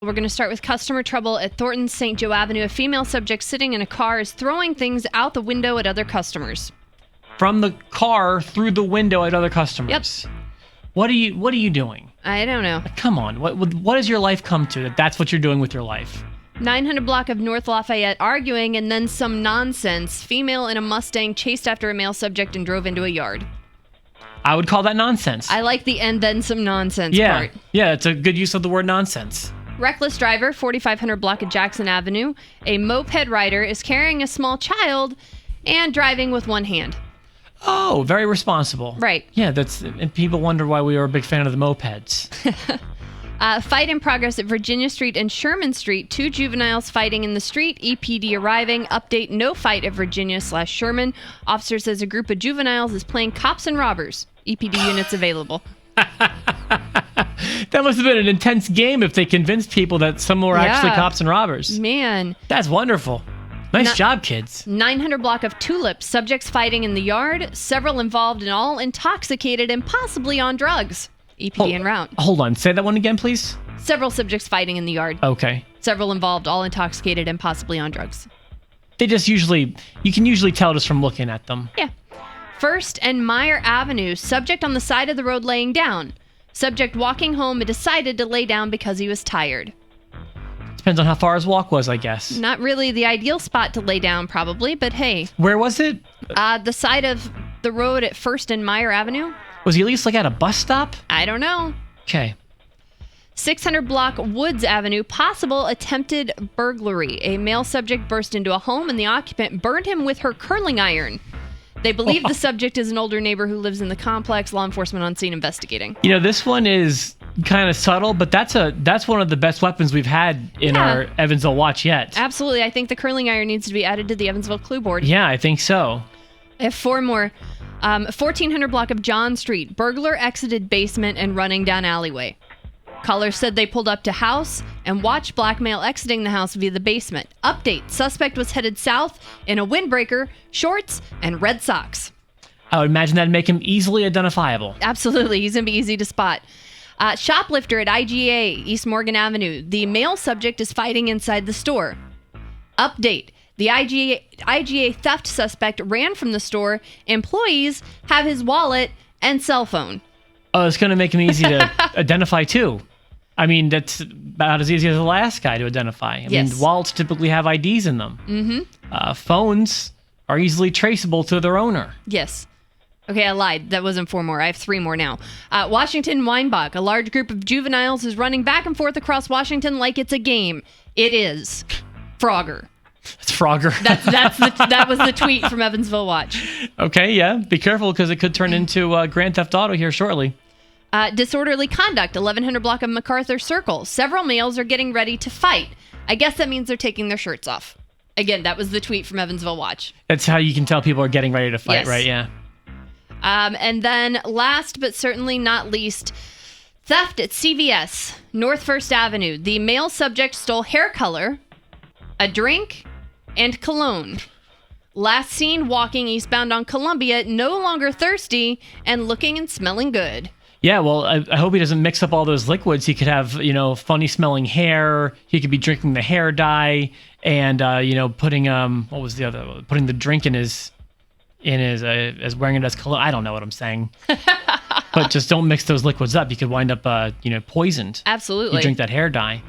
We're going to start with customer trouble at Thornton's St. Joe Avenue. A female subject sitting in a car is throwing things out the window at other customers. From the car through the window at other customers. Yep. What are you doing? I don't know. Come on. What does your life come to that's what you're doing with your life? 900 block of North Lafayette, arguing and then some nonsense. Female in a Mustang chased after a male subject and drove into a yard. I would call that nonsense. I like the and then some nonsense part. Yeah, it's a good use of the word nonsense. Reckless driver, 4500 block of Jackson Avenue. A moped rider is carrying a small child and driving with one hand. Oh, very responsible. Right. Yeah, and people wonder why we were a big fan of the mopeds. Fight in progress at Virginia Street and Sherman Street. 2 juveniles fighting in the street. EPD arriving. Update, no fight at Virginia/Sherman. Officer says a group of juveniles is playing cops and robbers. EPD units available. That must have been an intense game if they convinced people that some were actually cops and robbers. Man. That's wonderful. Nice job, kids. 900 block of Tulips. Subjects fighting in the yard. Several involved and all intoxicated and possibly on drugs. EPD en route. Hold on. Say that one again, please. Several subjects fighting in the yard. Okay. Several involved, all intoxicated and possibly on drugs. You can usually tell just from looking at them. Yeah. First and Meyer Avenue. Subject on the side of the road laying down. Subject walking home and decided to lay down because he was tired. Depends on how far his walk was, I guess. Not really the ideal spot to lay down, probably, but hey. Where was it? The side of the road at First and Meyer Avenue. Was he at least at a bus stop? I don't know. Okay. 600 block Woods Avenue. Possible attempted burglary. A male subject burst into a home and the occupant burned him with her curling iron. They believe the subject is an older neighbor who lives in the complex. Law enforcement on scene investigating. This one is kind of subtle, but that's one of the best weapons we've had in our Evansville watch yet. Absolutely. I think the curling iron needs to be added to the Evansville clue board. Yeah, I think so. I have 4 more. 1400 block of John Street. Burglar exited basement and running down alleyway. Callers said they pulled up to house and watched black male exiting the house via the basement. Update, suspect was headed south in a windbreaker, shorts, and red socks. I would imagine that'd make him easily identifiable. Absolutely. He's going to be easy to spot. Shoplifter at IGA, East Morgan Avenue. The male subject is fighting inside the store. Update, the IGA theft suspect ran from the store. Employees have his wallet and cell phone. Oh, it's going to make him easy to identify, too. I mean, that's about as easy as the last guy to identify. I mean, wallets typically have IDs in them. Mm-hmm. Phones are easily traceable to their owner. Yes. Okay, I lied. That wasn't 4 more. I have 3 more now. Washington Weinbach. A large group of juveniles is running back and forth across Washington like it's a game. It is. Frogger. It's Frogger. That was the tweet from Evansville Watch. Okay, yeah. Be careful because it could turn into Grand Theft Auto here shortly. Disorderly conduct, 1100 block of MacArthur Circle. Several males are getting ready to fight. I guess that means they're taking their shirts off. Again, that was the tweet from Evansville Watch. That's how you can tell people are getting ready to fight, right? Yeah. And then last but certainly not least, theft at CVS, North First Avenue. The male subject stole hair color, a drink, and cologne. Last seen walking eastbound on Columbia, no longer thirsty and looking and smelling good. Yeah, well, I hope he doesn't mix up all those liquids. He could have, funny smelling hair. He could be drinking the hair dye and, putting, what was the other? Putting the drink in his as wearing it as cologne. I don't know what I'm saying. But just don't mix those liquids up. You could wind up, poisoned. Absolutely. You drink that hair dye.